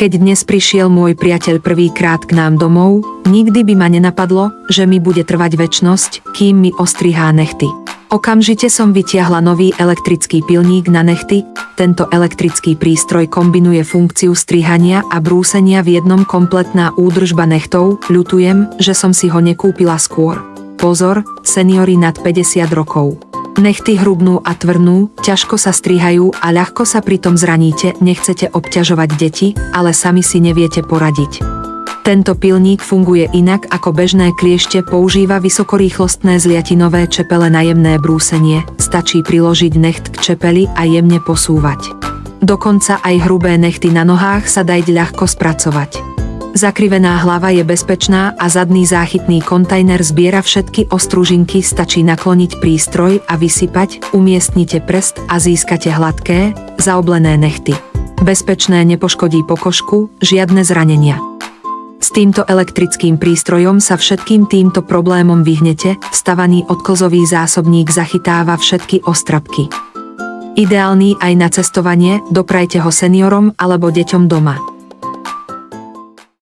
Keď dnes prišiel môj priateľ prvýkrát k nám domov, nikdy by ma nenapadlo, že mi bude trvať večnosť, kým mi ostrihá nechty. Okamžite som vytiahla nový elektrický pilník na nechty. Tento elektrický prístroj kombinuje funkciu strihania a brúsenia v jednom, kompletná údržba nechtov. Ľutujem, že som si ho nekúpila skôr. Pozor, seniori nad 50 rokov. Nechty hrubnú a tvrdnú, ťažko sa strihajú a ľahko sa pritom zraníte. Nechcete obťažovať deti, ale sami si neviete poradiť. Tento pilník funguje inak ako bežné kliešte, používa vysokorýchlostné zliatinové čepele na jemné brúsenie, stačí priložiť necht k čepeli a jemne posúvať. Dokonca aj hrubé nechty na nohách sa dajú ľahko spracovať. Zakrivená hlava je bezpečná a zadný záchytný kontajner zbiera všetky ostružinky, stačí nakloniť prístroj a vysypať, umiestnite prst a získate hladké, zaoblené nechty. Bezpečné, nepoškodí pokožku, žiadne zranenia. S týmto elektrickým prístrojom sa všetkým týmto problémom vyhnete, vstavaný odklzový zásobník zachytáva všetky ostrapky. Ideálny aj na cestovanie, doprajte ho seniorom alebo deťom doma.